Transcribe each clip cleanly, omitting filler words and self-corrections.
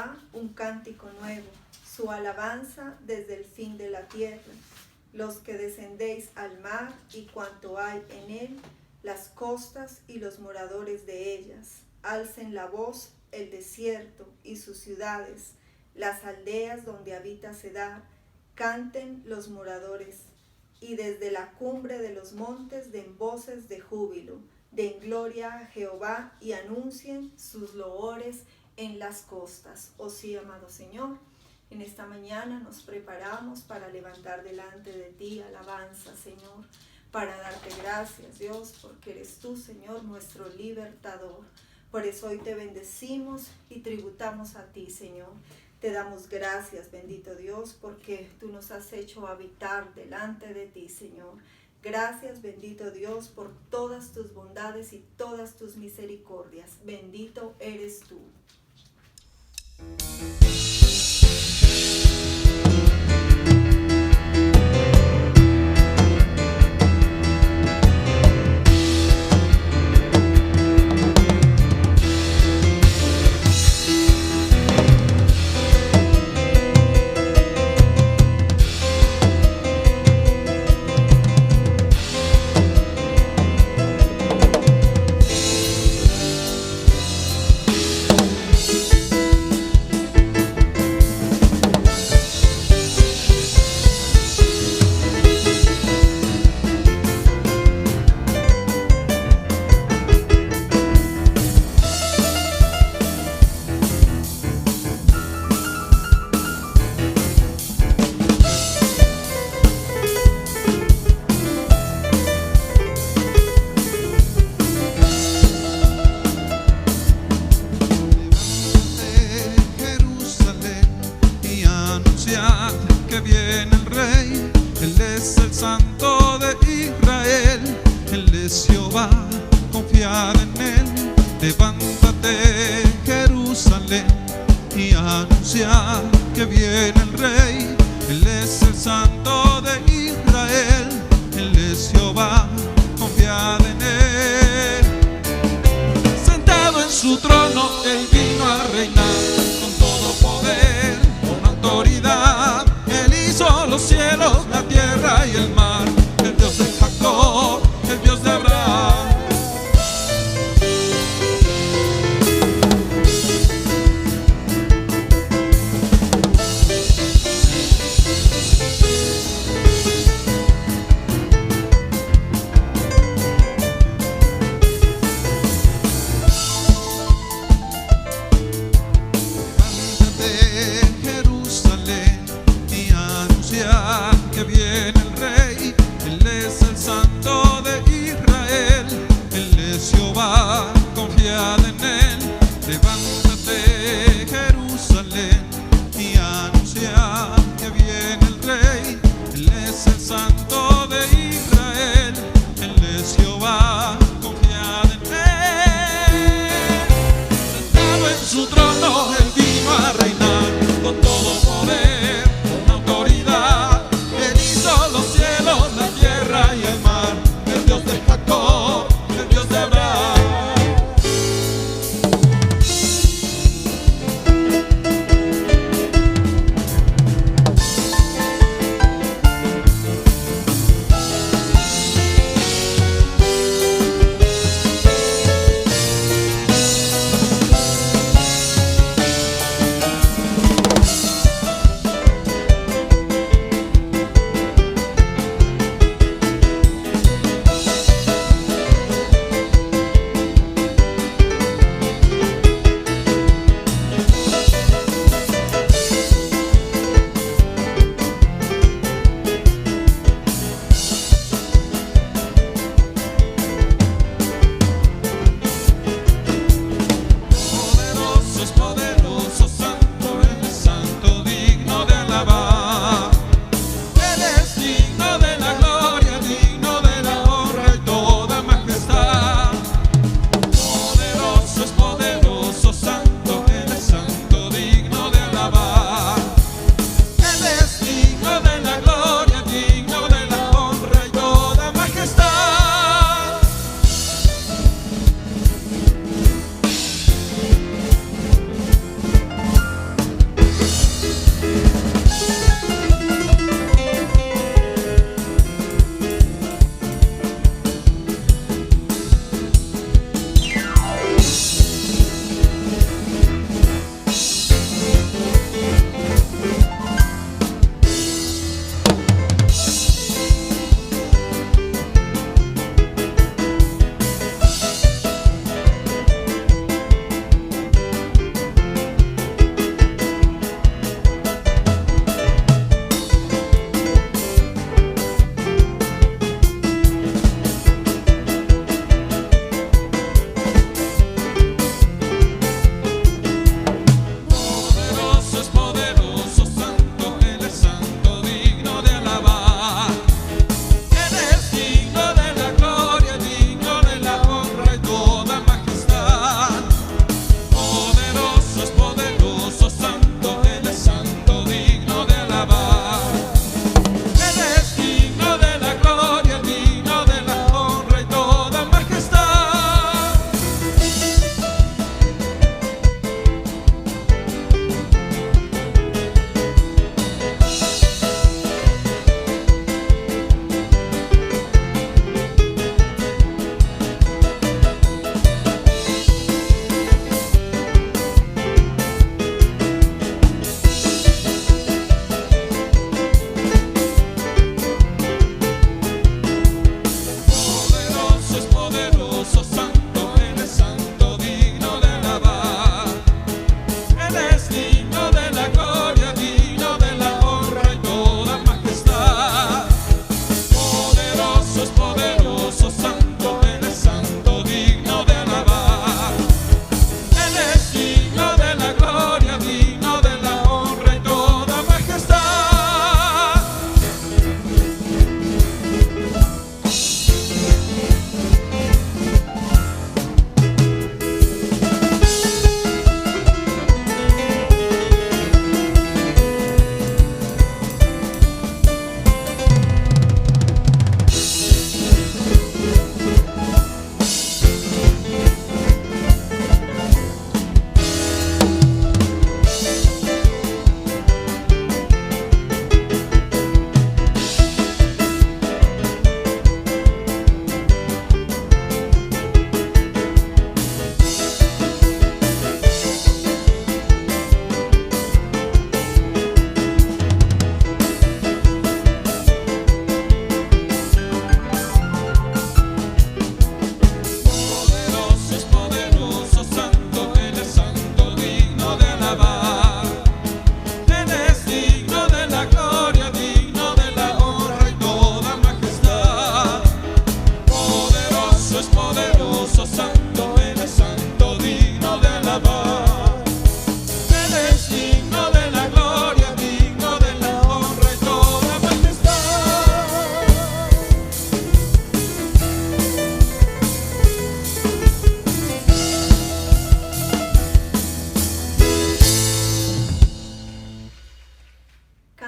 Jehová un cántico nuevo, su alabanza desde el fin de la tierra. Los que descendéis al mar y cuanto hay en él, las costas y los moradores de ellas. Alcen la voz el desierto y sus ciudades, las aldeas donde habita Cedar, canten los moradores. Y desde la cumbre de los montes den voces de júbilo, den gloria a Jehová y anuncien sus loores en las costas. Oh sí, amado Señor, en esta mañana nos preparamos para levantar delante de ti alabanza, Señor, para darte gracias, Dios, porque eres tú, Señor, nuestro libertador. Por eso hoy te bendecimos y tributamos a ti, Señor. Te damos gracias, bendito Dios, porque tú nos has hecho habitar delante de ti, Señor. Gracias, bendito Dios, por todas tus bondades y todas tus misericordias. Bendito eres tú. Que viene el Rey, Él es el Santo de Israel, Él es Jehová, confiad en Él. Levántate, Jerusalén, y anuncia que viene el Rey, Él es el Santo de Israel, Él es Jehová, confiad en Él. Sentado en su trono, Él vino a reinar con todo poder, con autoridad. Los cielos, la tierra y el mar, el Dios de Jacob, el Dios de Abraham. Que viene el Rey, Él es el Santo de Israel, Él es Jehová, confiad en Él. Levántate, Jerusalén, y anuncia que viene el Rey, Él es el Santo de Israel, Él es Jehová, confiad en Él. Sentado en su trono, Él vino a reinar con todo poder, con autoridad. Los cielos, la tierra y el mar, el Dios de Jacob, el Dios de Abraham.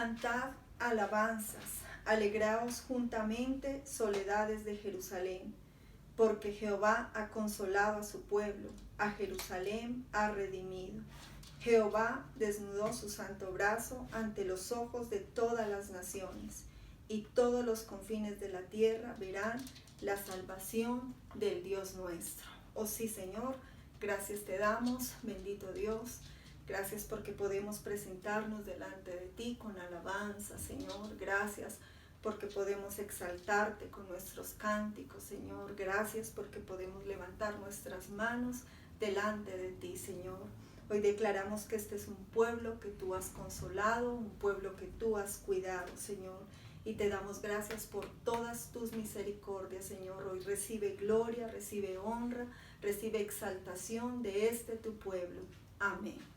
Cantad alabanzas, alegraos juntamente, soledades de Jerusalén, porque Jehová ha consolado a su pueblo, a Jerusalén ha redimido. Jehová desnudó su santo brazo ante los ojos de todas las naciones, y todos los confines de la tierra verán la salvación del Dios nuestro. Oh sí, Señor, gracias te damos, bendito Dios. Gracias porque podemos presentarnos delante de ti con alabanza, Señor. Gracias porque podemos exaltarte con nuestros cánticos, Señor. Gracias porque podemos levantar nuestras manos delante de ti, Señor. Hoy declaramos que este es un pueblo que tú has consolado, un pueblo que tú has cuidado, Señor. Y te damos gracias por todas tus misericordias, Señor. Hoy recibe gloria, recibe honra, recibe exaltación de este tu pueblo. Amén.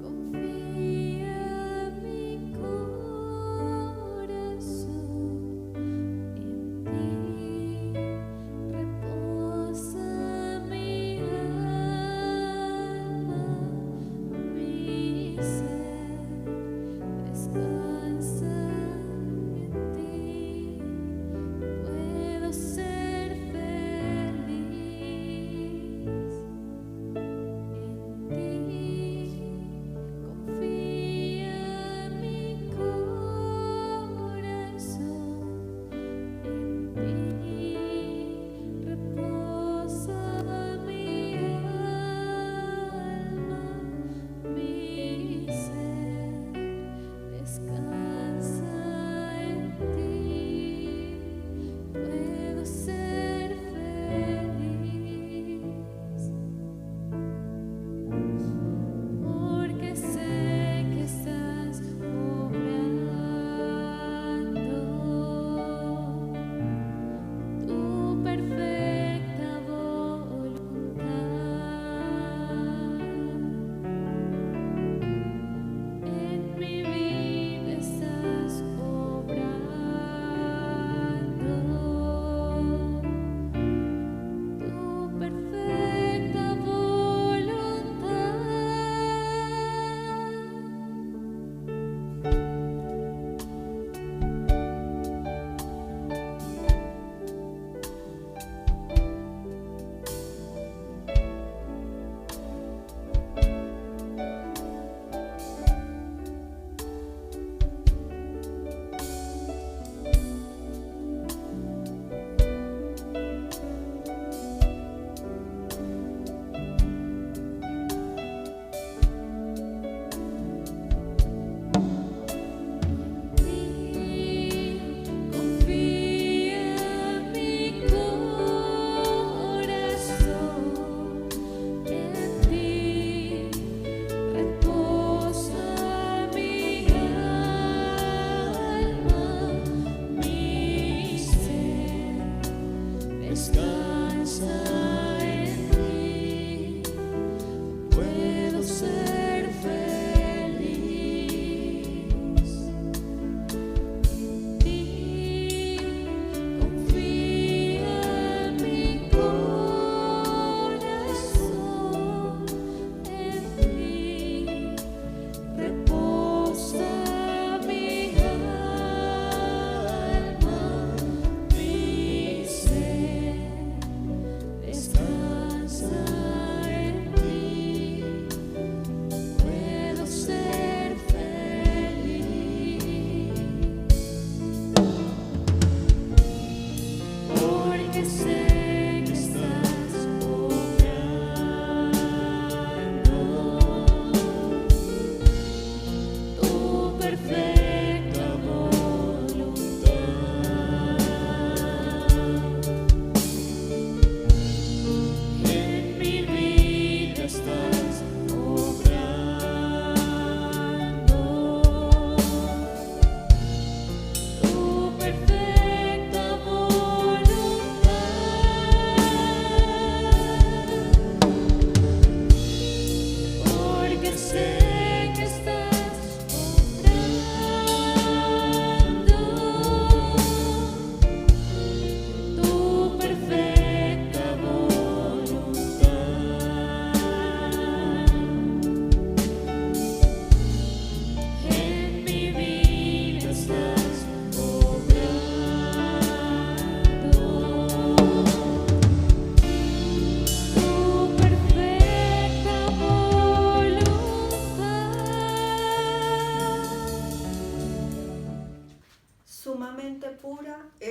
Confía mi corazón.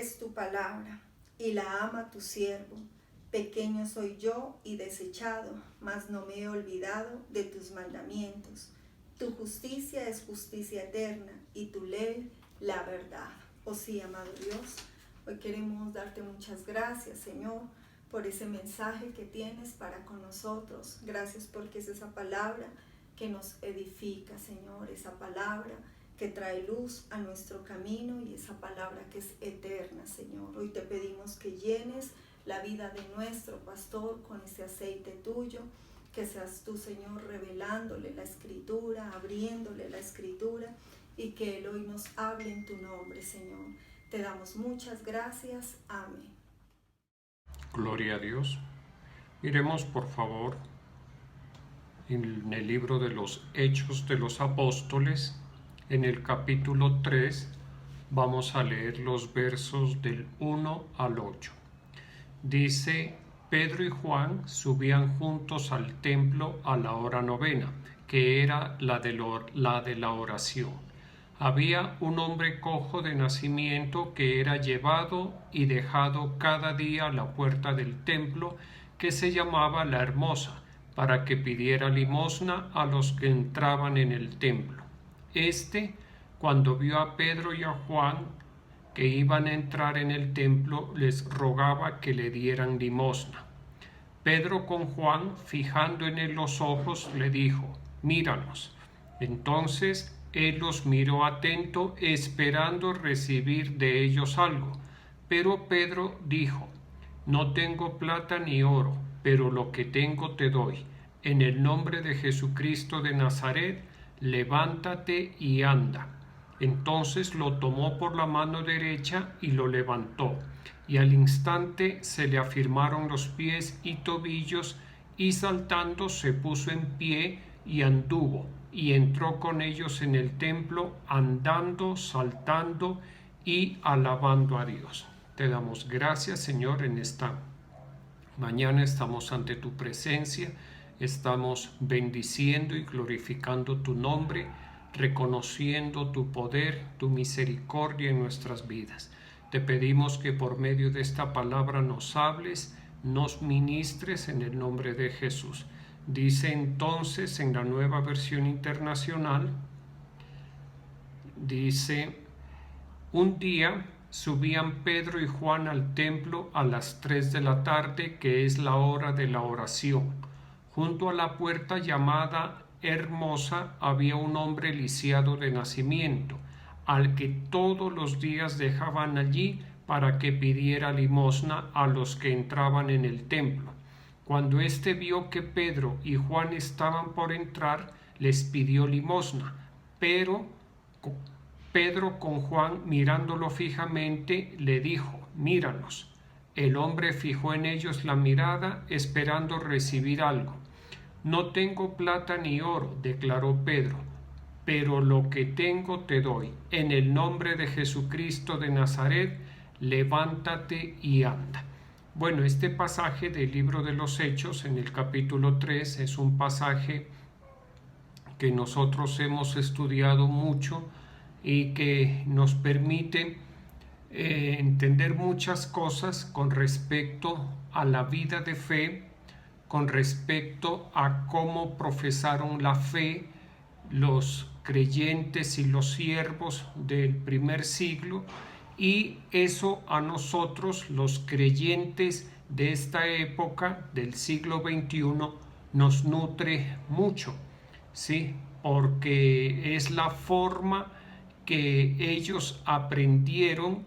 es tu palabra, y la ama tu siervo. Pequeño soy yo y desechado, mas no me he olvidado de tus mandamientos. Tu justicia es justicia eterna, y tu ley la verdad. Oh sí, amado Dios, hoy queremos darte muchas gracias, Señor, por ese mensaje que tienes para con nosotros. Gracias porque es esa palabra que nos edifica, Señor, esa palabra que trae luz a nuestro camino y esa palabra que es eterna, Señor. Hoy te pedimos que llenes la vida de nuestro pastor con ese aceite tuyo, que seas tú, Señor, revelándole la Escritura, abriéndole la Escritura, y que Él hoy nos hable en tu nombre, Señor. Te damos muchas gracias. Amén. Gloria a Dios. Miremos, por favor, en el libro de los Hechos de los Apóstoles, en el capítulo 3, vamos a leer los versos del 1 al 8. Dice: Pedro y Juan subían juntos al templo a la hora novena, que era la de la oración. Había un hombre cojo de nacimiento que era llevado y dejado cada día a la puerta del templo, que se llamaba La Hermosa, para que pidiera limosna a los que entraban en el templo. Cuando vio a Pedro y a Juan que iban a entrar en el templo, les rogaba que le dieran limosna. Pedro con Juan, fijando en él los ojos, le dijo: míranos. Entonces él los miró atento, esperando recibir de ellos algo. Pero Pedro dijo: no tengo plata ni oro, pero lo que tengo te doy. En el nombre de Jesucristo de Nazaret, levántate y anda. Entonces lo tomó por la mano derecha y lo levantó, y al instante se le afirmaron los pies y tobillos, y saltando se puso en pie y anduvo, y entró con ellos en el templo, andando, saltando y alabando a Dios. Te damos gracias, Señor, en esta mañana estamos ante tu presencia, estamos bendiciendo y glorificando tu nombre, reconociendo tu poder, tu misericordia en nuestras vidas. Te pedimos que por medio de esta palabra nos hables, nos ministres en el nombre de Jesús. Dice entonces en la Nueva Versión Internacional, dice: un día subían Pedro y Juan al templo a las 3 de la tarde, que es la hora de la oración. Junto a la puerta llamada Hermosa había un hombre lisiado de nacimiento, al que todos los días dejaban allí para que pidiera limosna a los que entraban en el templo. Cuando éste vio que Pedro y Juan estaban por entrar, les pidió limosna, pero Pedro con Juan, mirándolo fijamente, le dijo: míranos. El hombre fijó en ellos la mirada, esperando recibir algo. No tengo plata ni oro, declaró Pedro, pero lo que tengo te doy. En el nombre de Jesucristo de Nazaret, levántate y anda. Bueno, este pasaje del libro de los Hechos, en el capítulo 3, es un pasaje que nosotros hemos estudiado mucho y que nos permite entender muchas cosas con respecto a la vida de fe, con respecto a cómo profesaron la fe los creyentes y los siervos del primer siglo, y eso a nosotros, los creyentes de esta época del siglo XXI, nos nutre mucho, ¿sí? Porque es la forma que ellos aprendieron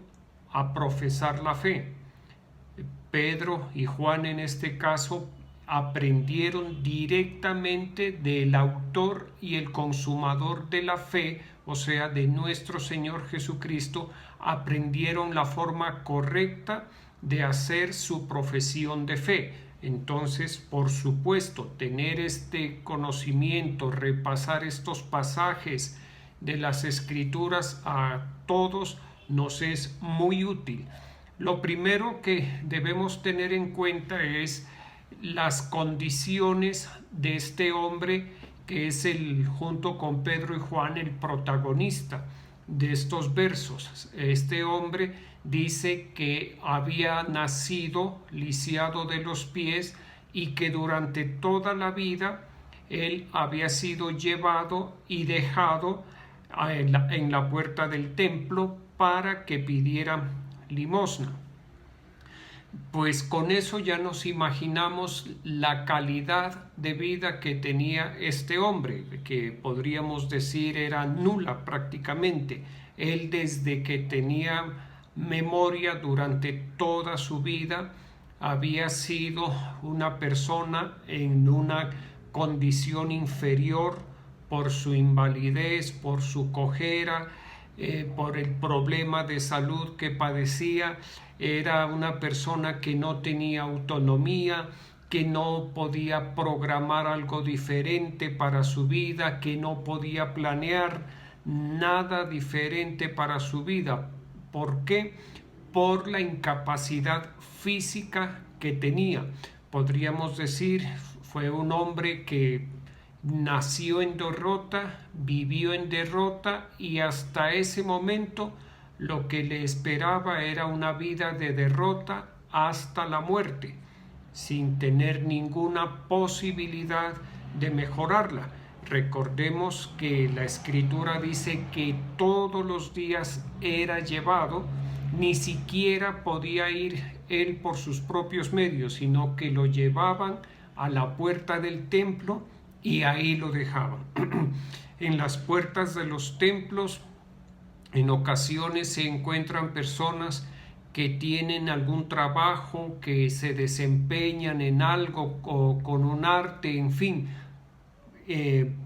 a profesar la fe. Pedro y Juan en este caso aprendieron directamente del autor y el consumador de la fe, o sea, de nuestro Señor Jesucristo. Aprendieron la forma correcta de hacer su profesión de fe. Entonces, por supuesto, tener este conocimiento, repasar estos pasajes de las Escrituras a todos nos es muy útil. Lo primero que debemos tener en cuenta es las condiciones de este hombre que es junto con Pedro y Juan, el protagonista. de estos versos. Este hombre dice que había nacido lisiado de los pies y que durante toda la vida él había sido llevado y dejado en la puerta del templo para que pidiera limosna. Pues con eso ya nos imaginamos la calidad de vida que tenía este hombre, que podríamos decir era nula prácticamente. Él, desde que tenía memoria durante toda su vida, había sido una persona en una condición inferior por su invalidez, por su cojera, por el problema de salud que padecía. Era una persona que no tenía autonomía, que no podía programar algo diferente para su vida, que no podía planear nada diferente para su vida. ¿Por qué? Por la incapacidad física que tenía. Podríamos decir, fue un hombre que nació en derrota, vivió en derrota y hasta ese momento lo que le esperaba era una vida de derrota hasta la muerte, sin tener ninguna posibilidad de mejorarla. Recordemos que la Escritura dice que todos los días era llevado, ni siquiera podía ir él por sus propios medios, sino que lo llevaban a la puerta del templo y ahí lo dejaban. En las puertas de los templos en ocasiones se encuentran personas que tienen algún trabajo, que se desempeñan en algo o con un arte, en fin.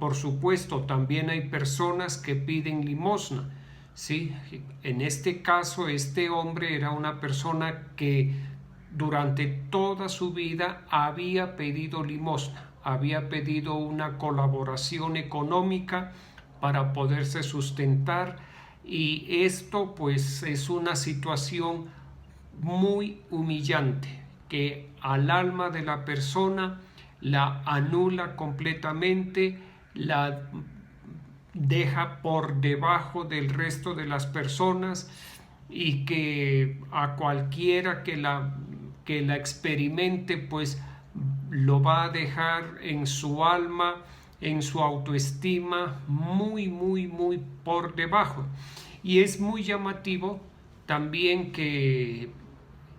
Por supuesto, también hay personas que piden limosna, ¿sí? En este caso, este hombre era una persona que durante toda su vida había pedido limosna, había pedido una colaboración económica para poderse sustentar, y esto pues es una situación muy humillante que al alma de la persona la anula completamente, la deja por debajo del resto de las personas, y que a cualquiera que la experimente pues lo va a dejar en su alma, en su autoestima, muy por debajo. Y es muy llamativo también que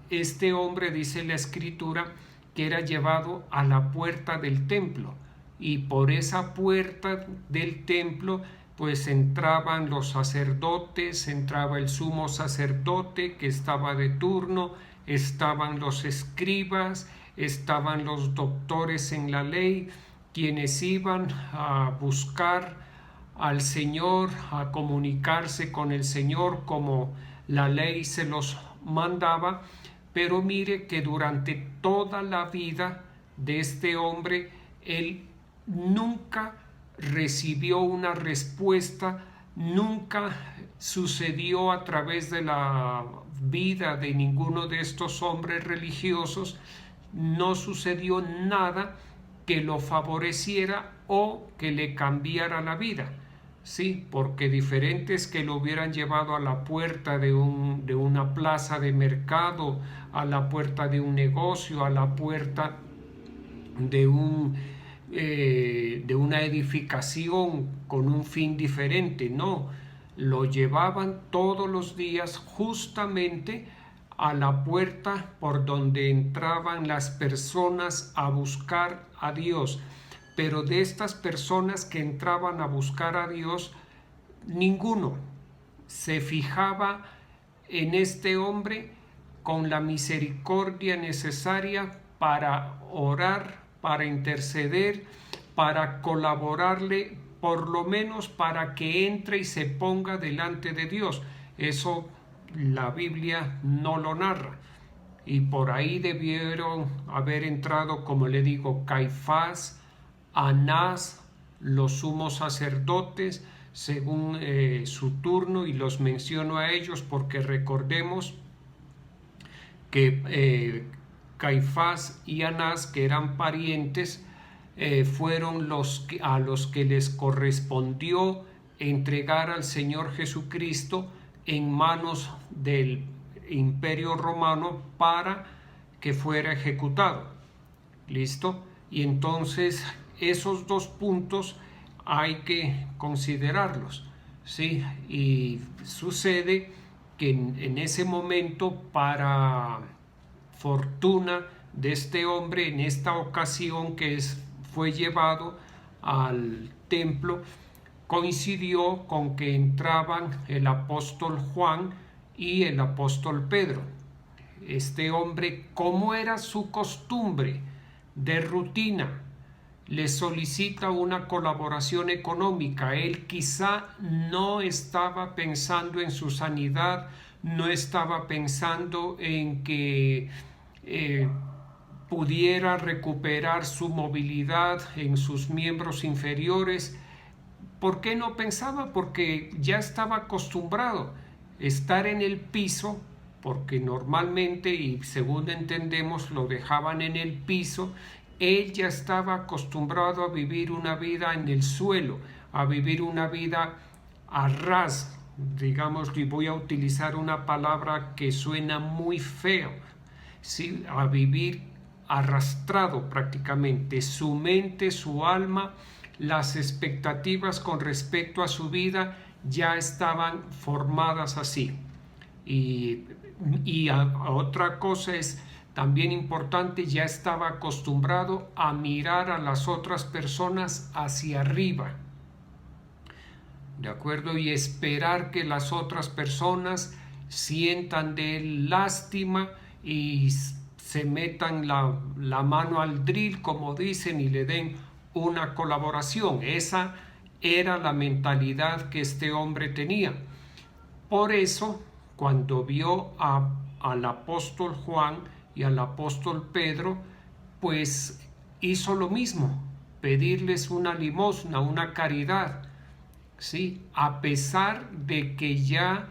este hombre, dice la Escritura, que era llevado a la puerta del templo, y por esa puerta del templo pues entraban los sacerdotes, entraba el sumo sacerdote que estaba de turno, estaban los escribas, estaban los doctores en la ley, quienes iban a buscar al Señor, a comunicarse con el Señor como la ley se los mandaba. Pero mire que durante toda la vida de este hombre, él nunca recibió una respuesta, nunca sucedió a través de la vida de ninguno de estos hombres religiosos, no sucedió nada que lo favoreciera o que le cambiara la vida. Sí, porque diferentes que lo hubieran llevado a la puerta de una plaza de mercado, a la puerta de un negocio, a la puerta de una edificación con un fin diferente. No, lo llevaban todos los días justamente a la puerta por donde entraban las personas a buscar a Dios. Pero de estas personas que entraban a buscar a Dios, ninguno se fijaba en este hombre con la misericordia necesaria para orar, para interceder, para colaborarle, por lo menos para que entre y se ponga delante de Dios. Eso la Biblia no lo narra. Y por ahí debieron haber entrado, como le digo, Caifás, Anás, los sumos sacerdotes, según su turno, y los menciono a ellos porque recordemos que Caifás y Anás, que eran parientes, fueron a los que les correspondió entregar al Señor Jesucristo en manos del Imperio Romano para que fuera ejecutado. ¿Listo? Y entonces esos dos puntos hay que considerarlos, ¿sí? Y sucede que en ese momento, para fortuna de este hombre, en esta ocasión que fue llevado al templo, coincidió con que entraban el apóstol Juan y el apóstol Pedro. Este hombre, como era su costumbre de rutina, le solicita una colaboración económica. Él quizá no estaba pensando en su sanidad, no estaba pensando en que pudiera recuperar su movilidad en sus miembros inferiores. ¿Por qué no pensaba? Porque ya estaba acostumbrado a estar en el piso, porque normalmente, y según entendemos, lo dejaban en el piso. Él ya estaba acostumbrado a vivir una vida en el suelo, a vivir una vida a ras, digamos, y voy a utilizar una palabra que suena muy feo, ¿sí? A vivir arrastrado prácticamente. Su mente, su alma, las expectativas con respecto a su vida ya estaban formadas así. Y otra cosa es también importante, ya estaba acostumbrado a mirar a las otras personas hacia arriba, ¿de acuerdo? Y esperar que las otras personas sientan de él lástima y se metan la mano al drill, como dicen, y le den una colaboración. Esa era la mentalidad que este hombre tenía. Por eso, cuando vio al apóstol Juan y al apóstol Pedro, pues hizo lo mismo, pedirles una limosna, una caridad, ¿sí? A pesar de que ya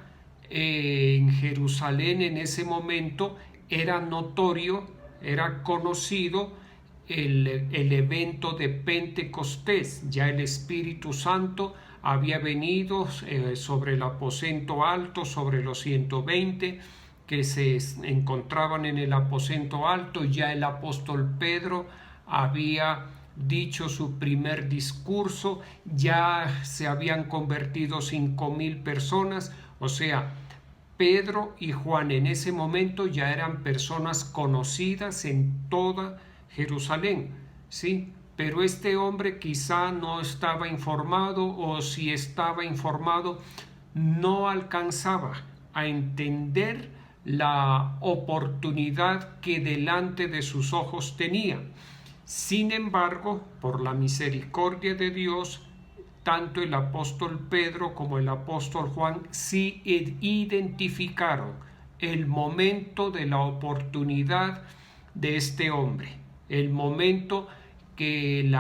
en Jerusalén en ese momento era notorio, era conocido el evento de Pentecostés. Ya el Espíritu Santo había venido sobre el aposento alto, sobre los 120 que se encontraban en el aposento alto. Ya el apóstol Pedro había dicho su primer discurso, ya se habían convertido 5,000 personas. O sea, Pedro y Juan en ese momento ya eran personas conocidas en toda Jerusalén, ¿sí? Pero este hombre quizá no estaba informado, o si estaba informado, no alcanzaba a entender la oportunidad que delante de sus ojos tenía. Sin embargo, por la misericordia de Dios, tanto el apóstol Pedro como el apóstol Juan sí identificaron el momento de la oportunidad de este hombre, el momento en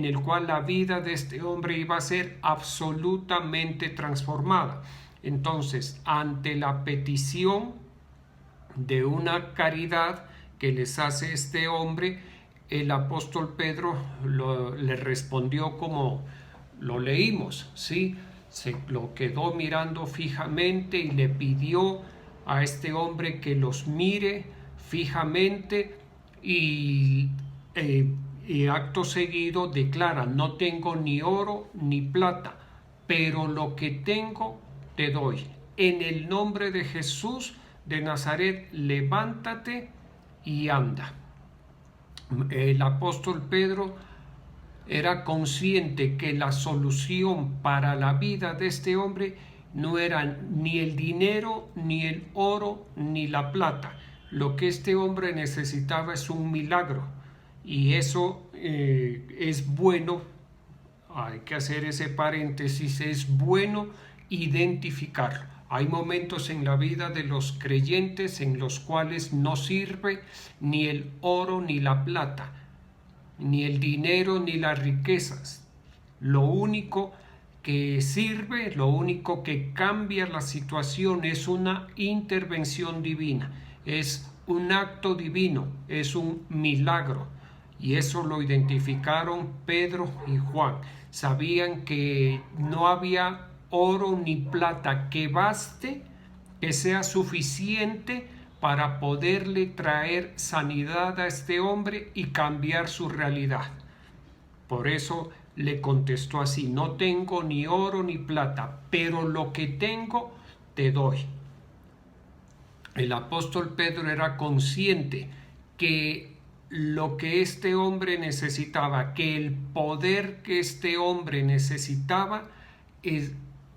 el cual la vida de este hombre iba a ser absolutamente transformada. Entonces, ante la petición de una caridad que les hace este hombre, el apóstol Pedro le respondió como lo leímos, ¿sí? Se lo quedó mirando fijamente y le pidió a este hombre que los mire fijamente, y acto seguido declara: no tengo ni oro ni plata, pero lo que tengo te doy. En el nombre de Jesús de Nazaret, levántate y anda. El apóstol Pedro era consciente que la solución para la vida de este hombre no era ni el dinero, ni el oro, ni la plata. Lo que este hombre necesitaba es un milagro, y eso es bueno. Hay que hacer ese paréntesis, es bueno identificarlo. Hay momentos en la vida de los creyentes en los cuales no sirve ni el oro ni la plata, ni el dinero ni las riquezas. Lo único que sirve, lo único que cambia la situación es una intervención divina, es un acto divino, es un milagro. Y eso lo identificaron Pedro y Juan. Sabían que no había oro ni plata que baste, que sea suficiente para poderle traer sanidad a este hombre y cambiar su realidad. Por eso le contestó así: no tengo ni oro ni plata, pero lo que tengo te doy. El apóstol Pedro era consciente que lo que este hombre necesitaba, que el poder que este hombre necesitaba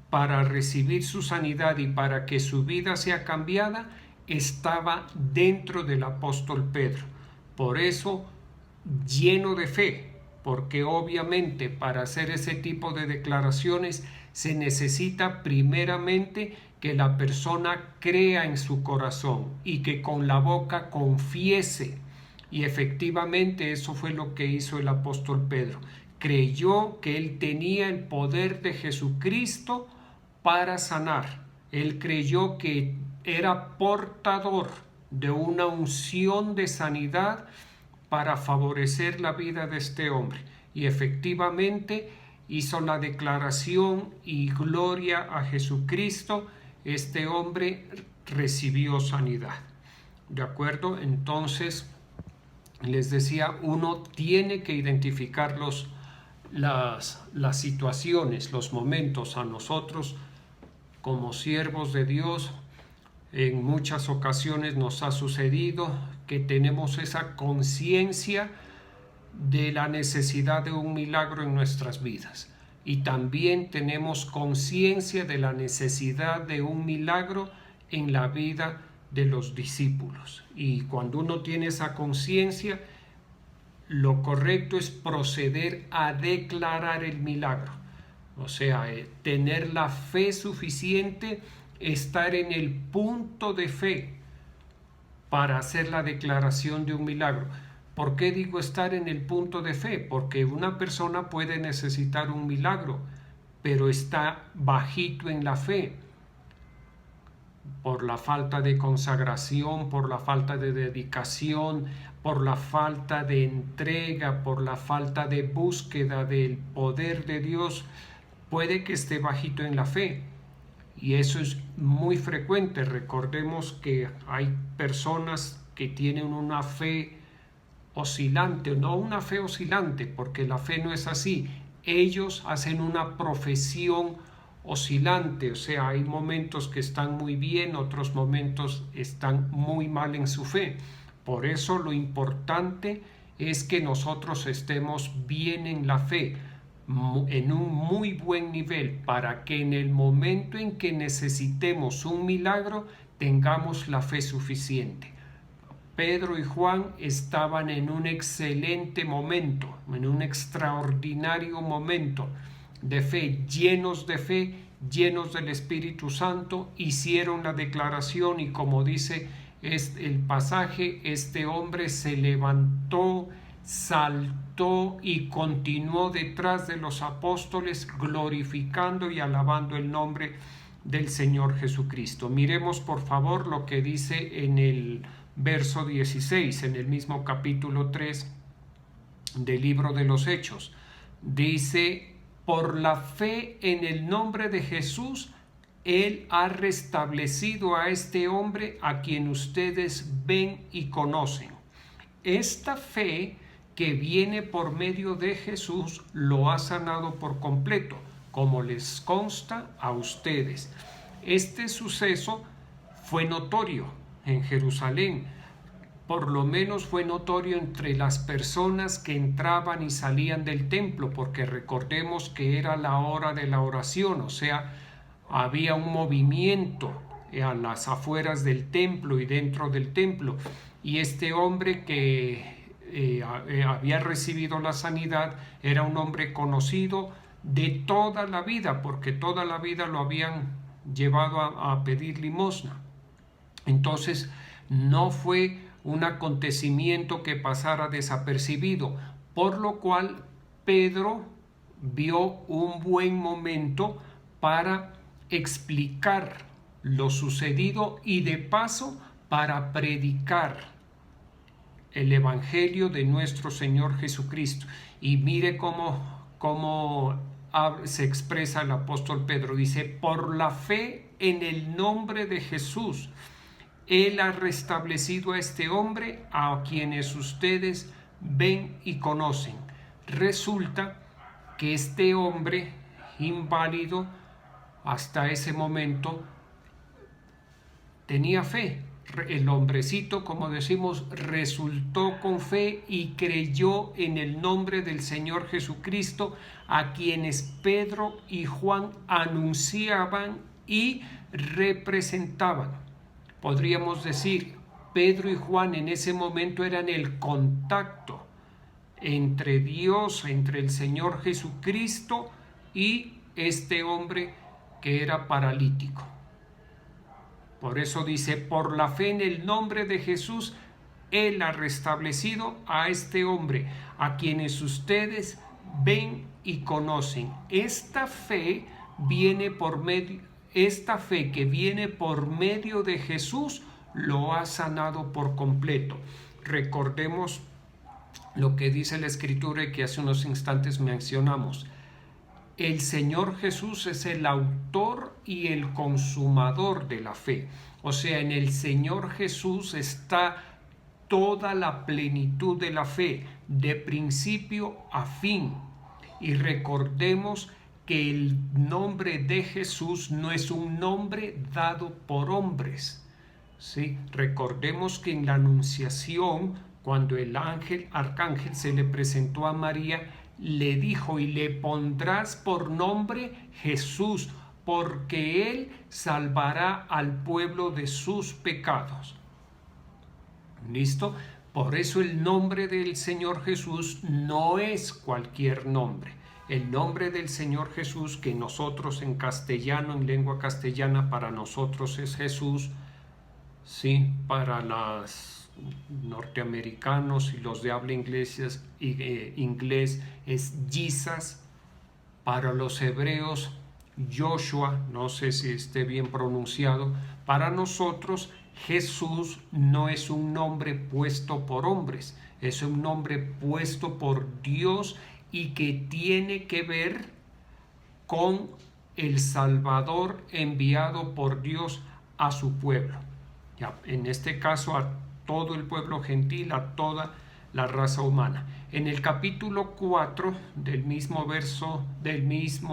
para recibir su sanidad y para que su vida sea cambiada, estaba dentro del apóstol Pedro. Por eso, lleno de fe, porque obviamente para hacer ese tipo de declaraciones se necesita primeramente que la persona crea en su corazón y que con la boca confiese. Y efectivamente eso fue lo que hizo el apóstol Pedro. Creyó que él tenía el poder de Jesucristo para sanar. Él creyó que era portador de una unción de sanidad para favorecer la vida de este hombre. Y efectivamente hizo la declaración y gloria a Jesucristo. Este hombre recibió sanidad. ¿De acuerdo? Entonces, les decía, uno tiene que identificar las situaciones, los momentos. A nosotros, como siervos de Dios, en muchas ocasiones nos ha sucedido que tenemos esa conciencia de la necesidad de un milagro en nuestras vidas. Y también tenemos conciencia de la necesidad de un milagro en la vida de los discípulos. Y cuando uno tiene esa conciencia, lo correcto es proceder a declarar el milagro. O sea, tener la fe suficiente, estar en el punto de fe para hacer la declaración de un milagro. ¿Por qué digo estar en el punto de fe? Porque una persona puede necesitar un milagro, pero está bajito en la fe, por la falta de consagración, por la falta de dedicación, por la falta de entrega, por la falta de búsqueda del poder de Dios. Puede que esté bajito en la fe, y eso es muy frecuente. Recordemos que hay personas que tienen una fe oscilante, no una fe oscilante, porque la fe no es así. Ellos hacen una profesión oscilante, o sea, hay momentos que están muy bien, otros momentos están muy mal en su fe. Por eso lo importante es que nosotros estemos bien en la fe, en un muy buen nivel, para que en el momento en que necesitemos un milagro tengamos la fe suficiente. Pedro y Juan estaban en un excelente momento, en un extraordinario momento de fe, llenos del Espíritu Santo. Hicieron la declaración y, como dice el pasaje, este hombre se levantó, saltó y continuó detrás de los apóstoles, glorificando y alabando el nombre del Señor Jesucristo. Miremos por favor lo que dice en el verso 16, en el mismo capítulo 3 del libro de los Hechos. Dice: por la fe en el nombre de Jesús, Él ha restablecido a este hombre a quien ustedes ven y conocen. Esta fe que viene por medio de Jesús lo ha sanado por completo, como les consta a ustedes. Este suceso fue notorio en Jerusalén, por lo menos fue notorio entre las personas que entraban y salían del templo, porque recordemos que era la hora de la oración, o sea, había un movimiento a las afueras del templo y dentro del templo, y este hombre que había recibido la sanidad era un hombre conocido de toda la vida, porque toda la vida lo habían llevado a pedir limosna. Entonces no fue un acontecimiento que pasara desapercibido, por lo cual Pedro vio un buen momento para explicar lo sucedido y de paso para predicar el Evangelio de nuestro Señor Jesucristo. Y mire cómo se expresa el apóstol Pedro. Dice, por la fe en el nombre de Jesús, Él ha restablecido a este hombre a quienes ustedes ven y conocen. Resulta que este hombre inválido hasta ese momento tenía fe. El hombrecito, como decimos, resultó con fe y creyó en el nombre del Señor Jesucristo, a quienes Pedro y Juan anunciaban y representaban. Podríamos decir, Pedro y Juan en ese momento eran el contacto entre Dios, entre el Señor Jesucristo y este hombre que era paralítico. Por eso dice, por la fe en el nombre de Jesús, Él ha restablecido a este hombre, a quienes ustedes ven y conocen. Esta fe que viene por medio de Jesús, lo ha sanado por completo. Recordemos lo que dice la Escritura y que hace unos instantes mencionamos. El Señor Jesús es el autor y el consumador de la fe. O sea, en el Señor Jesús está toda la plenitud de la fe, de principio a fin. Y recordemos que el nombre de Jesús no es un nombre dado por hombres. ¿Sí? Recordemos que en la Anunciación, cuando el arcángel se le presentó a María, le dijo, y le pondrás por nombre Jesús, porque Él salvará al pueblo de sus pecados. ¿Listo? Por eso el nombre del Señor Jesús no es cualquier nombre. El nombre del Señor Jesús, que nosotros en castellano, en lengua castellana, para nosotros es Jesús, sí, para los norteamericanos y los de habla inglés es Jesus, para los hebreos Joshua, no sé si esté bien pronunciado. Para nosotros Jesús no es un nombre puesto por hombres, es un nombre puesto por Dios y que tiene que ver con el Salvador enviado por Dios a su pueblo. Ya, en este caso a todo el pueblo gentil, a toda la raza humana. En el capítulo 4 del mismo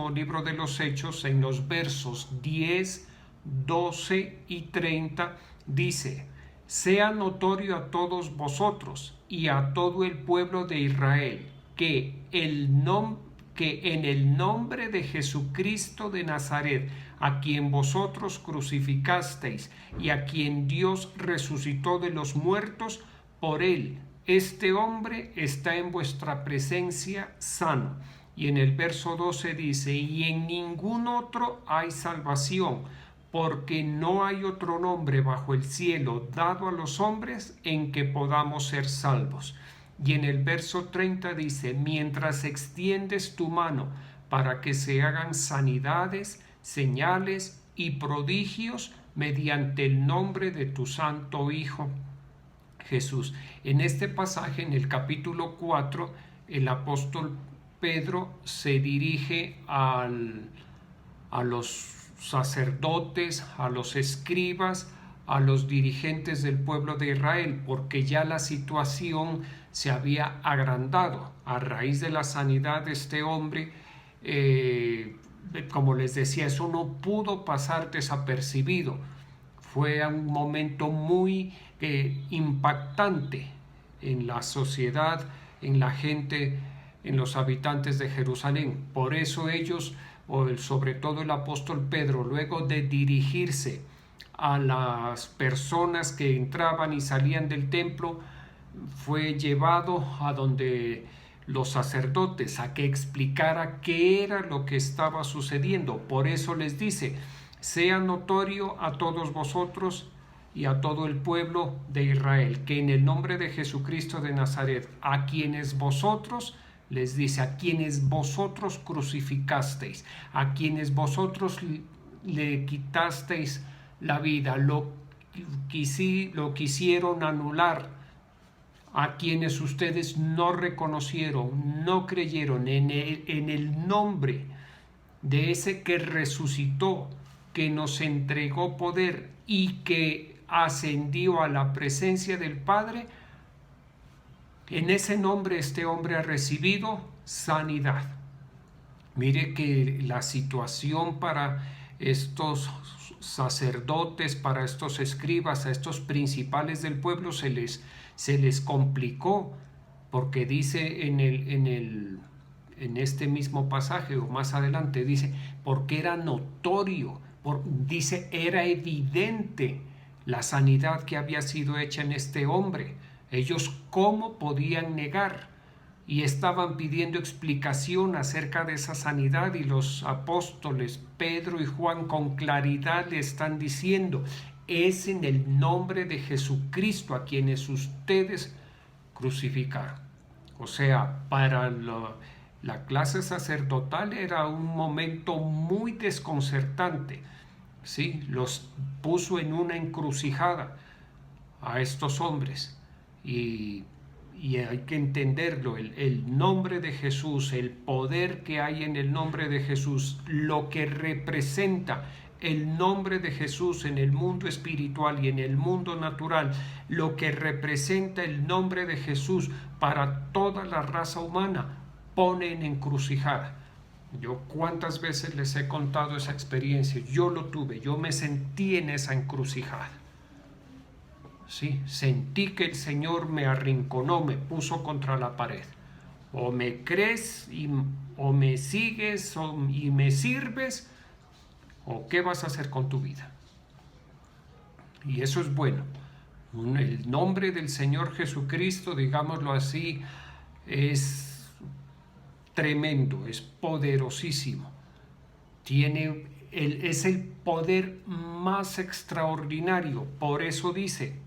libro de los Hechos, en los versos 10, 12 y 30, dice: sea notorio a todos vosotros y a todo el pueblo de Israel que en el nombre de Jesucristo de Nazaret, a quien vosotros crucificasteis y a quien Dios resucitó de los muertos, por él este hombre está en vuestra presencia sano. Y en el verso 12 dice: y en ningún otro hay salvación, porque no hay otro nombre bajo el cielo dado a los hombres en que podamos ser salvos. Y en el verso 30 dice: mientras extiendes tu mano para que se hagan sanidades, señales y prodigios mediante el nombre de tu santo Hijo Jesús. En este pasaje, en el capítulo 4, el apóstol Pedro se dirige a los sacerdotes, a los escribas, a los dirigentes del pueblo de Israel, porque ya la situación se había agrandado a raíz de la sanidad de este hombre. Como les decía, eso no pudo pasar desapercibido. Fue un momento muy impactante en la sociedad, en la gente, en los habitantes de Jerusalén. Por eso ellos, sobre todo el apóstol Pedro, luego de dirigirse a las personas que entraban y salían del templo, fue llevado a donde los sacerdotes a que explicara qué era lo que estaba sucediendo. Por eso les dice: sea notorio a todos vosotros y a todo el pueblo de Israel, que en el nombre de Jesucristo de Nazaret, a quienes vosotros, les dice, a quienes vosotros crucificasteis, a quienes vosotros le quitasteis la vida, lo quisieron anular a quienes ustedes no reconocieron, no creyeron en el nombre de ese que resucitó, que nos entregó poder y que ascendió a la presencia del Padre, en ese nombre este hombre ha recibido sanidad. Mire que la situación para estos sacerdotes, para estos escribas, a estos principales del pueblo se les complicó, porque dice en este mismo pasaje o más adelante, dice, porque era notorio, dice, era evidente la sanidad que había sido hecha en este hombre. Ellos cómo podían negar, y estaban pidiendo explicación acerca de esa sanidad, y los apóstoles Pedro y Juan con claridad le están diciendo, es en el nombre de Jesucristo a quienes ustedes crucificaron. O sea, para la clase sacerdotal era un momento muy desconcertante, ¿sí? Los puso en una encrucijada a estos hombres, y hay que entenderlo, el nombre de Jesús, el poder que hay en el nombre de Jesús, lo que representa el nombre de Jesús en el mundo espiritual y en el mundo natural, lo que representa el nombre de Jesús para toda la raza humana, pone en encrucijada. Yo cuántas veces les he contado esa experiencia, yo lo tuve, yo me sentí en esa encrucijada. Sí, sentí que el Señor me arrinconó, me puso contra la pared. O me crees o me sigues y me sirves, o qué vas a hacer con tu vida. Y eso es bueno. El nombre del Señor Jesucristo, digámoslo así, es tremendo, es poderosísimo. Es el poder más extraordinario. Por eso dice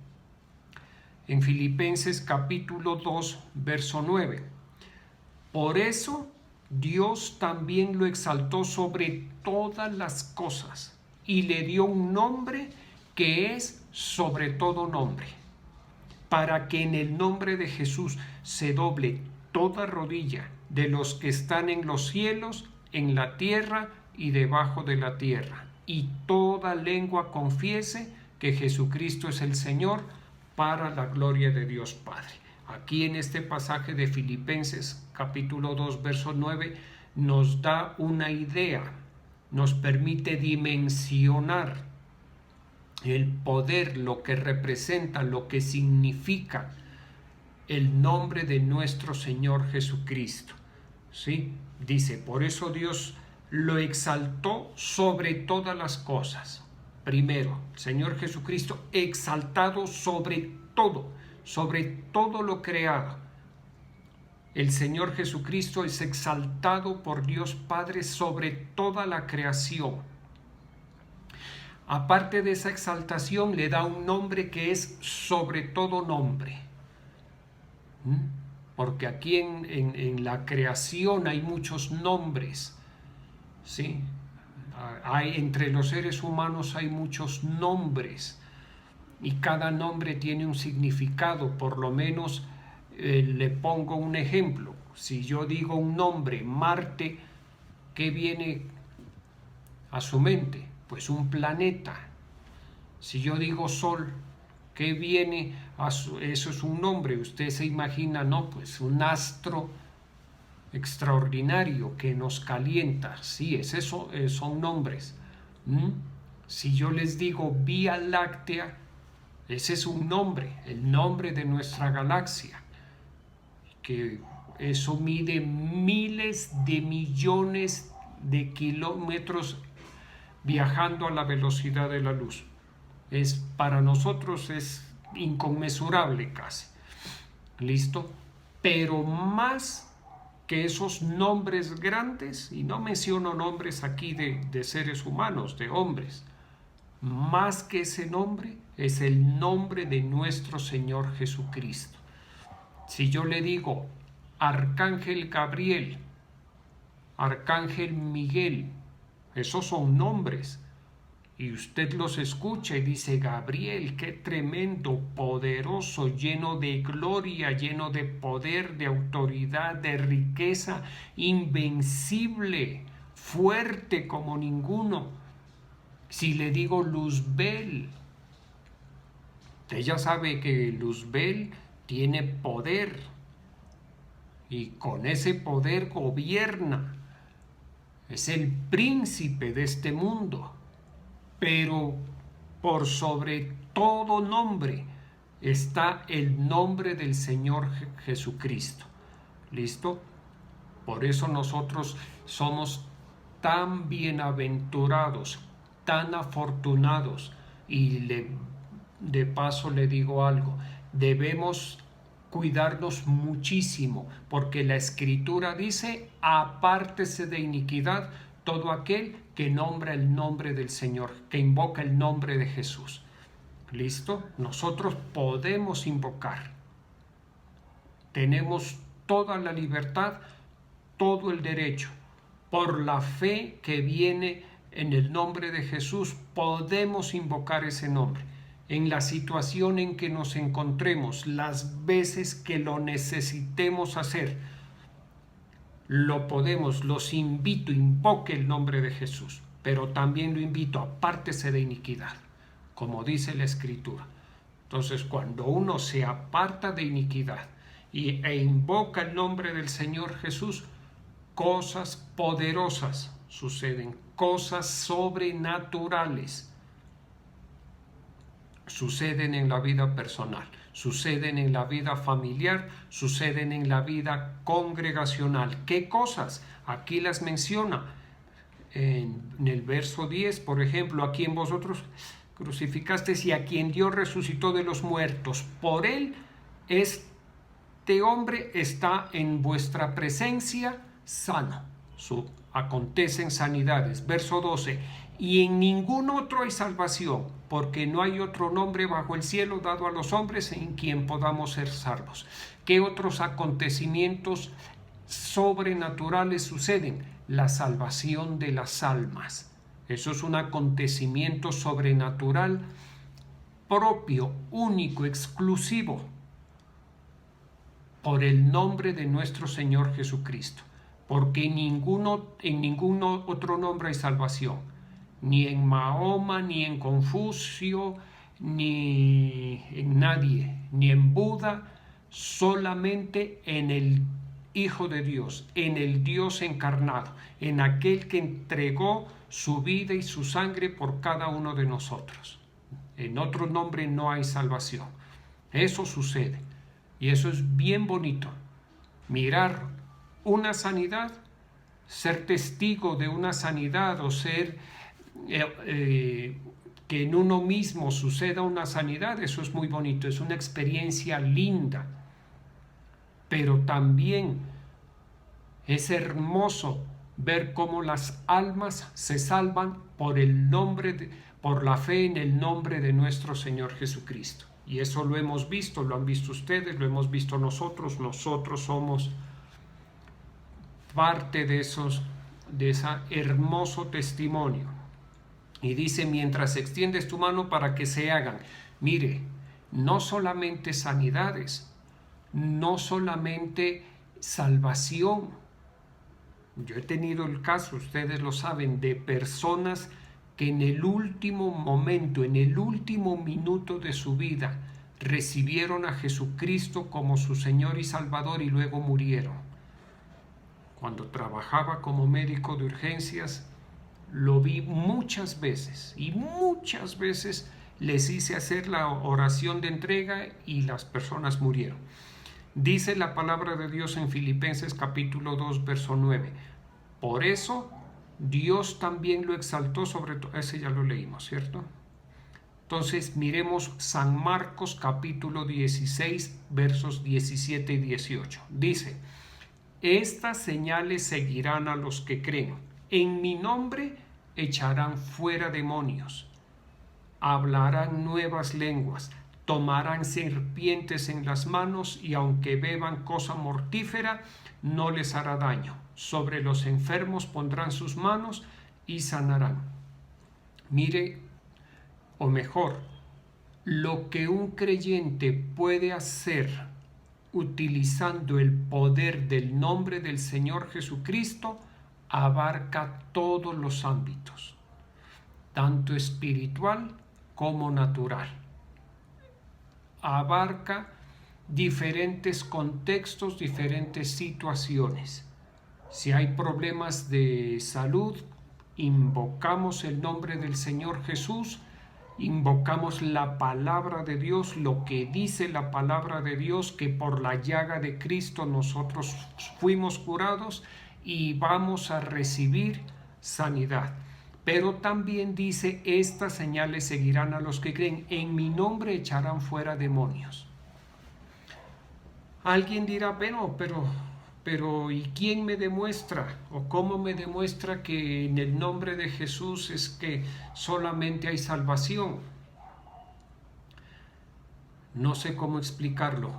en Filipenses capítulo 2, verso 9, por eso Dios también lo exaltó sobre todas las cosas y le dio un nombre que es sobre todo nombre, para que en el nombre de Jesús se doble toda rodilla de los que están en los cielos, en la tierra y debajo de la tierra, y toda lengua confiese que Jesucristo es el Señor, para la gloria de Dios Padre. Aquí en este pasaje de Filipenses capítulo 2 verso 9 nos da una idea, nos permite dimensionar el poder, lo que representa, lo que significa el nombre de nuestro Señor Jesucristo. ¿Sí? Dice, por eso Dios lo exaltó sobre todas las cosas. Primero, el Señor Jesucristo exaltado sobre todo lo creado. El Señor Jesucristo es exaltado por Dios Padre sobre toda la creación. Aparte de esa exaltación, le da un nombre que es sobre todo nombre. Porque aquí en la creación hay muchos nombres, ¿sí? Entre los seres humanos hay muchos nombres y cada nombre tiene un significado. Por lo menos le pongo un ejemplo. Si yo digo un nombre, Marte, ¿qué viene a su mente? Pues un planeta. Si yo digo Sol, ¿qué viene a su? Eso es un nombre. Usted se imagina, ¿no? Pues un astro extraordinario que nos calienta. Sí, es eso, son nombres. Si yo les digo Vía Láctea, ese es un nombre, el nombre de nuestra galaxia, que eso mide miles de millones de kilómetros viajando a la velocidad de la luz. Para nosotros es inconmensurable casi. ¿Listo? Pero más que esos nombres grandes, y no menciono nombres aquí de seres humanos, de hombres, más que ese nombre es el nombre de nuestro Señor Jesucristo. Si yo le digo Arcángel Gabriel, Arcángel Miguel, esos son nombres, y usted los escucha y dice: Gabriel, qué tremendo, poderoso, lleno de gloria, lleno de poder, de autoridad, de riqueza, invencible, fuerte como ninguno. Si le digo Luzbel, ella sabe que Luzbel tiene poder y con ese poder gobierna. Es el príncipe de este mundo. Pero por sobre todo nombre está el nombre del Señor Jesucristo. ¿Listo? Por eso nosotros somos tan bienaventurados, tan afortunados. Y de paso le digo algo: debemos cuidarnos muchísimo, porque la Escritura dice: apártese de iniquidad todo aquel que nombra el nombre del Señor, que invoca el nombre de Jesús. ¿Listo? Nosotros podemos invocar. Tenemos toda la libertad, todo el derecho. Por la fe que viene en el nombre de Jesús, podemos invocar ese nombre. En la situación en que nos encontremos, las veces que lo necesitemos hacer, lo podemos. Los invito, invoque el nombre de Jesús, pero también lo invito: apártese de iniquidad, como dice la Escritura. Entonces, cuando uno se aparta de iniquidad e invoca el nombre del Señor Jesús, cosas poderosas suceden, cosas sobrenaturales suceden en la vida personal, suceden en la vida familiar, suceden en la vida congregacional. ¿Qué cosas? Aquí las menciona en el verso 10, por ejemplo: a quien vosotros crucificasteis y a quien Dios resucitó de los muertos. Por él este hombre está en vuestra presencia sano. Acontecen sanidades. Verso 12: y en ningún otro hay salvación, porque no hay otro nombre bajo el cielo dado a los hombres en quien podamos ser salvos. ¿Qué otros acontecimientos sobrenaturales suceden? La salvación de las almas. Eso es un acontecimiento sobrenatural propio, único, exclusivo, por el nombre de nuestro Señor Jesucristo. Porque en ningún otro nombre hay salvación. Ni en Mahoma, ni en Confucio, ni en nadie, ni en Buda, solamente en el Hijo de Dios, en el Dios encarnado, en aquel que entregó su vida y su sangre por cada uno de nosotros. En otro nombre no hay salvación. Eso sucede, y eso es bien bonito. Mirar una sanidad, ser testigo de una sanidad, o ser que en uno mismo suceda una sanidad, eso es muy bonito, es una experiencia linda. Pero también es hermoso ver cómo las almas se salvan por la fe en el nombre de nuestro Señor Jesucristo. Y eso lo hemos visto, lo han visto ustedes, lo hemos visto nosotros somos parte de ese hermoso testimonio. Y dice: mientras extiendes tu mano para que se hagan. Mire, no solamente sanidades, no solamente salvación. Yo he tenido el caso, ustedes lo saben, de personas que en el último momento, en el último minuto de su vida, recibieron a Jesucristo como su Señor y Salvador y luego murieron. Cuando trabajaba como médico de urgencias, lo vi muchas veces, y muchas veces les hice hacer la oración de entrega y las personas murieron. Dice la palabra de Dios en Filipenses capítulo 2, verso 9: por eso Dios también lo exaltó sobre todo. Ese ya lo leímos, ¿cierto? Entonces miremos San Marcos capítulo 16, versos 17 y 18. Dice: estas señales seguirán a los que creen. En mi nombre echarán fuera demonios, hablarán nuevas lenguas, tomarán serpientes en las manos, y aunque beban cosa mortífera, no les hará daño. Sobre los enfermos pondrán sus manos y sanarán. Mire o mejor, lo que un creyente puede hacer utilizando el poder del nombre del Señor Jesucristo abarca todos los ámbitos, tanto espiritual como natural. Abarca diferentes contextos, diferentes situaciones. Si hay problemas de salud, invocamos el nombre del Señor Jesús, invocamos la palabra de Dios, lo que dice la palabra de Dios, que por la llaga de Cristo nosotros fuimos curados y vamos a recibir sanidad. Pero también dice, estas señales seguirán a los que creen, en mi nombre echarán fuera demonios. Alguien dirá, bueno, pero ¿y quién me demuestra o cómo me demuestra que en el nombre de Jesús es que solamente hay salvación? No sé cómo explicarlo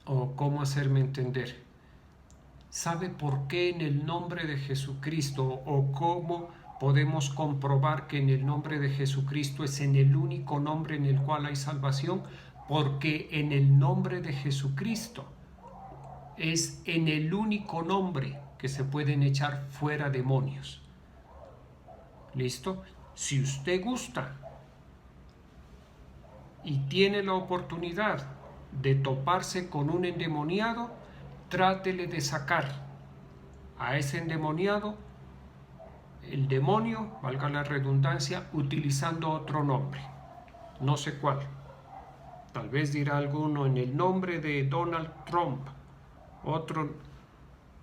o cómo hacerme entender. ¿Sabe por qué en el nombre de Jesucristo o cómo podemos comprobar que en el nombre de Jesucristo es en el único nombre en el cual hay salvación? Porque en el nombre de Jesucristo es en el único nombre que se pueden echar fuera demonios. ¿Listo? Si usted gusta y tiene la oportunidad de toparse con un endemoniado, trátele de sacar a ese endemoniado, el demonio, valga la redundancia, utilizando otro nombre. No sé cuál. Tal vez dirá alguno en el nombre de Donald Trump. Otro,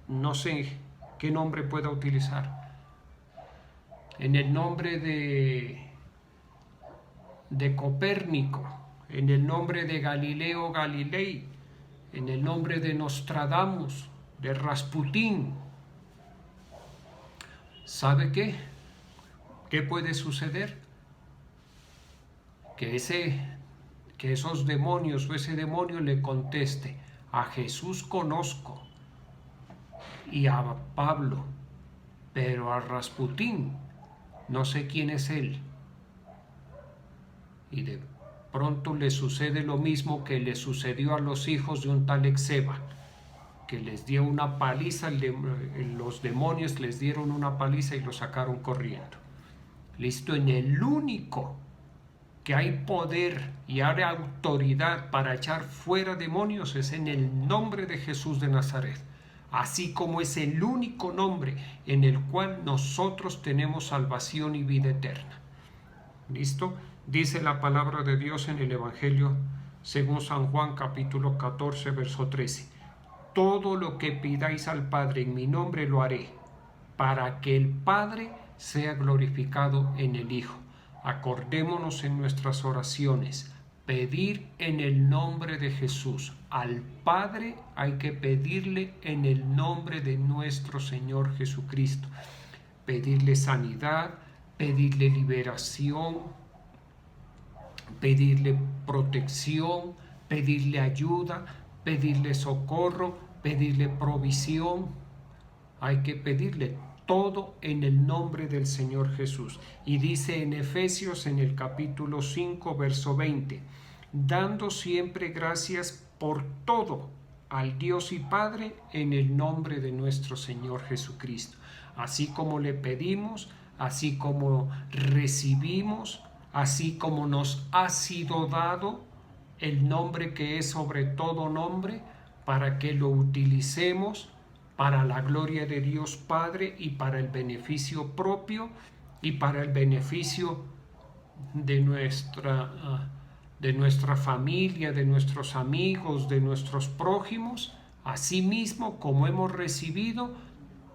no sé qué nombre pueda utilizar. En el nombre de Copérnico, en el nombre de Galileo Galilei, en el nombre de Nostradamus, de Rasputín. ¿Sabe qué? ¿Qué puede suceder? Que esos demonios o ese demonio le conteste: a Jesús conozco y a Pablo, pero a Rasputín no sé quién es él. Y de pronto le sucede lo mismo que le sucedió a los hijos de un tal Exeba, que les dio una paliza, los demonios les dieron una paliza y los sacaron corriendo. Listo, en el único que hay poder y hay autoridad para echar fuera demonios es en el nombre de Jesús de Nazaret, así como es el único nombre en el cual nosotros tenemos salvación y vida eterna. ¿Listo? Dice la palabra de Dios en el Evangelio según San Juan capítulo 14 verso 13: todo lo que pidáis al Padre en mi nombre lo haré, para que el Padre sea glorificado en el Hijo. Acordémonos en nuestras oraciones, pedir en el nombre de Jesús. Al Padre hay que pedirle en el nombre de nuestro Señor Jesucristo. Pedirle sanidad, pedirle liberación, pedirle protección, pedirle ayuda, pedirle socorro, pedirle provisión. Hay que pedirle todo en el nombre del Señor Jesús. Y dice en Efesios en el capítulo 5 verso 20: dando siempre gracias por todo al Dios y Padre en el nombre de nuestro Señor Jesucristo. Así como le pedimos, así como recibimos, así como nos ha sido dado el nombre que es sobre todo nombre, para que lo utilicemos para la gloria de Dios Padre y para el beneficio propio y para el beneficio de nuestra familia, de nuestros amigos, de nuestros prójimos, asimismo como hemos recibido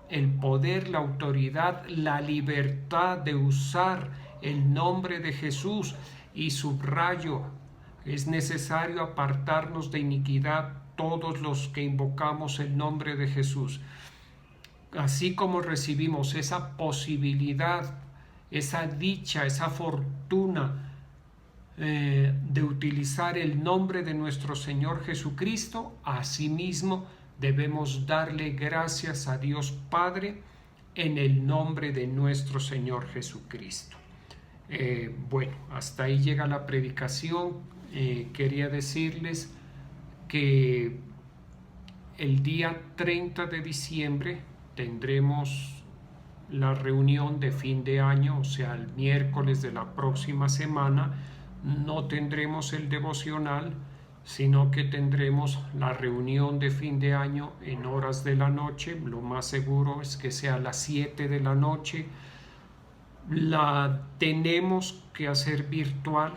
el poder, la autoridad, la libertad de usar el nombre de Jesús. Y subrayo, es necesario apartarnos de iniquidad todos los que invocamos el nombre de Jesús. Así como recibimos esa posibilidad, esa dicha, esa fortuna de utilizar el nombre de nuestro Señor Jesucristo, asimismo debemos darle gracias a Dios Padre en el nombre de nuestro Señor Jesucristo. Bueno, hasta ahí llega la predicación. Quería decirles que el día 30 de diciembre tendremos la reunión de fin de año, o sea, el miércoles de la próxima semana. No tendremos el devocional, sino que tendremos la reunión de fin de año en horas de la noche. Lo más seguro es que sea a las 7 de la noche. La tenemos que hacer virtual.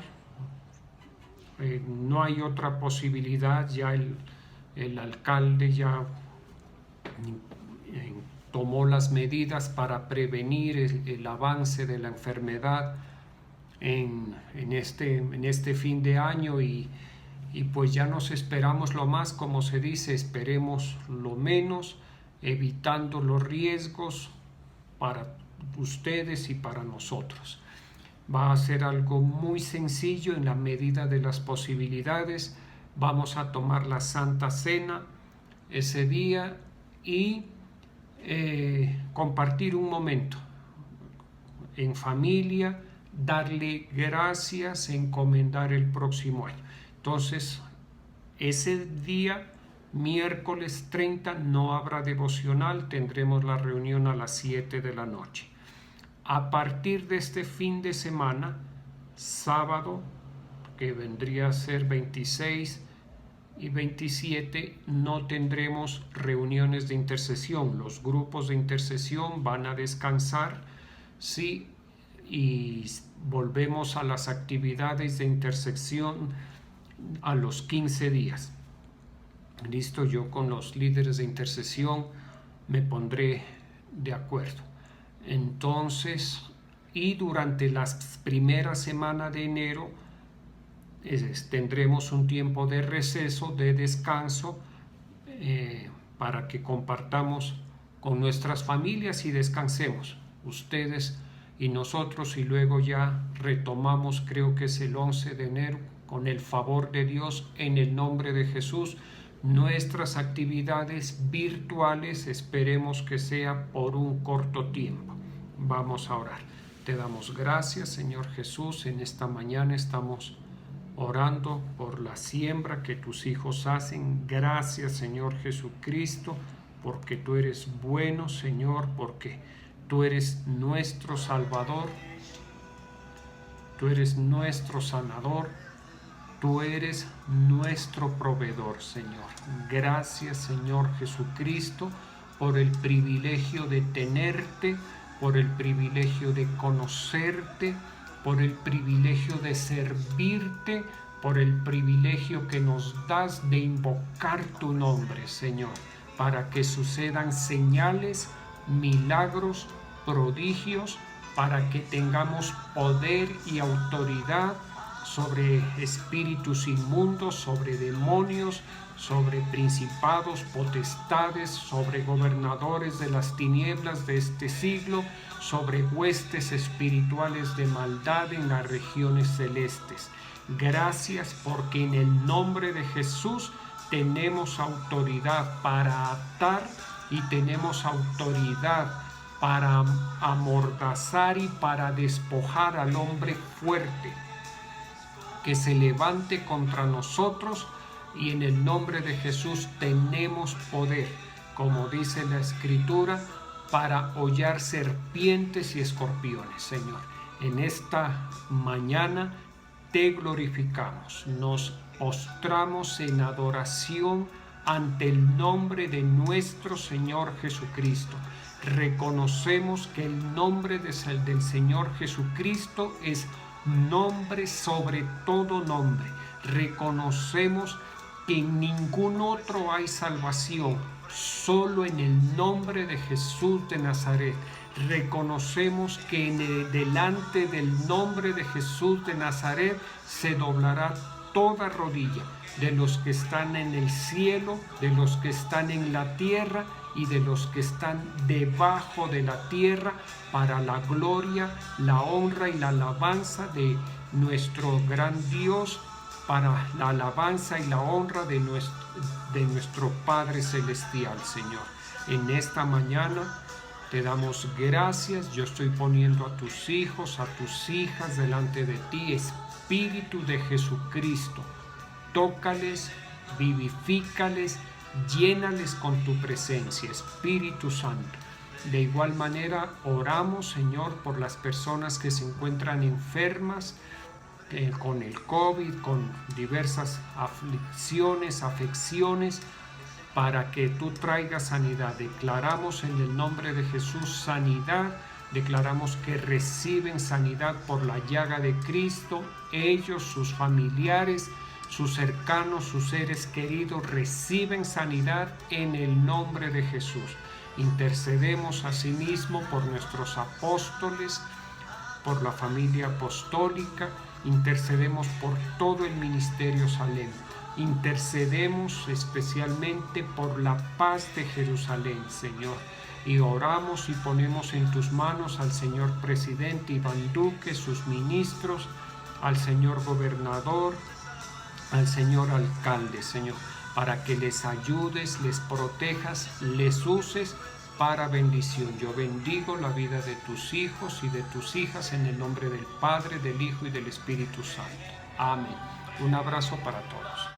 No hay otra posibilidad. Ya el alcalde ya tomó las medidas para prevenir el avance de la enfermedad en este fin de año, y pues ya nos esperamos lo más, como se dice, esperemos lo menos, evitando los riesgos para ustedes y para nosotros. Va a ser algo muy sencillo en la medida de las posibilidades. Vamos a tomar la Santa Cena ese día y compartir un momento en familia, darle gracias, encomendar el próximo año. Entonces, ese día, miércoles 30, no habrá devocional, tendremos la reunión a las 7 de la noche. A partir de este fin de semana, sábado, que vendría a ser 26 y 27, no tendremos reuniones de intercesión. Los grupos de intercesión van a descansar, sí, y volvemos a las actividades de intercesión a los 15 días. Listo, yo con los líderes de intercesión me pondré de acuerdo. Entonces, y durante las primeras semanas de enero tendremos un tiempo de receso, de descanso, para que compartamos con nuestras familias y descansemos, ustedes y nosotros, y luego ya retomamos, creo que es el 11 de enero, con el favor de Dios, en el nombre de Jesús, nuestras actividades virtuales. Esperemos que sea por un corto tiempo. Vamos a orar. Te damos gracias, Señor Jesús. En esta mañana estamos orando por la siembra que tus hijos hacen. Gracias, Señor Jesucristo, porque tú eres bueno, Señor, porque tú eres nuestro Salvador, tú eres nuestro sanador, tú eres nuestro proveedor, Señor. Gracias, Señor Jesucristo, por el privilegio de tenerte, por el privilegio de conocerte, por el privilegio de servirte, por el privilegio que nos das de invocar tu nombre, Señor, para que sucedan señales, milagros, prodigios, para que tengamos poder y autoridad sobre espíritus inmundos, sobre demonios, sobre principados, potestades, sobre gobernadores de las tinieblas de este siglo, sobre huestes espirituales de maldad en las regiones celestes. Gracias, porque en el nombre de Jesús tenemos autoridad para atar y tenemos autoridad para amordazar y para despojar al hombre fuerte que se levante contra nosotros, y en el nombre de Jesús tenemos poder, como dice la Escritura, para hollar serpientes y escorpiones. Señor, en esta mañana te glorificamos, nos postramos en adoración ante el nombre de nuestro Señor Jesucristo. Reconocemos que el nombre del Señor Jesucristo es nombre sobre todo nombre. Reconocemos que en ningún otro hay salvación, solo en el nombre de Jesús de Nazaret. Reconocemos que delante del nombre de Jesús de Nazaret se doblará toda rodilla, de los que están en el cielo, de los que están en la tierra y de los que están debajo de la tierra, para la gloria, la honra y la alabanza de nuestro gran Dios, para la alabanza y la honra de nuestro Padre Celestial, Señor. En esta mañana Te damos gracias. Yo estoy poniendo a tus hijos, a tus hijas delante de ti. Espíritu de Jesucristo, tócales, vivifícales, llénales con tu presencia, Espíritu Santo. De igual manera, oramos, Señor, por las personas que se encuentran enfermas con el COVID, con diversas afecciones, para que tú traigas sanidad. Declaramos en el nombre de Jesús sanidad. Declaramos que reciben sanidad por la llaga de Cristo. Ellos, sus familiares, sus cercanos, sus seres queridos reciben sanidad en el nombre de Jesús. Intercedemos asimismo por nuestros apóstoles, por la familia apostólica. Intercedemos por todo el ministerio Salem. Intercedemos especialmente por la paz de Jerusalén, Señor. Y oramos y ponemos en tus manos al señor presidente Iván Duque, sus ministros, al señor gobernador, al señor alcalde, Señor, para que les ayudes, les protejas, les uses para bendición. Yo bendigo la vida de tus hijos y de tus hijas en el nombre del Padre, del Hijo y del Espíritu Santo. Amén. Un abrazo para todos.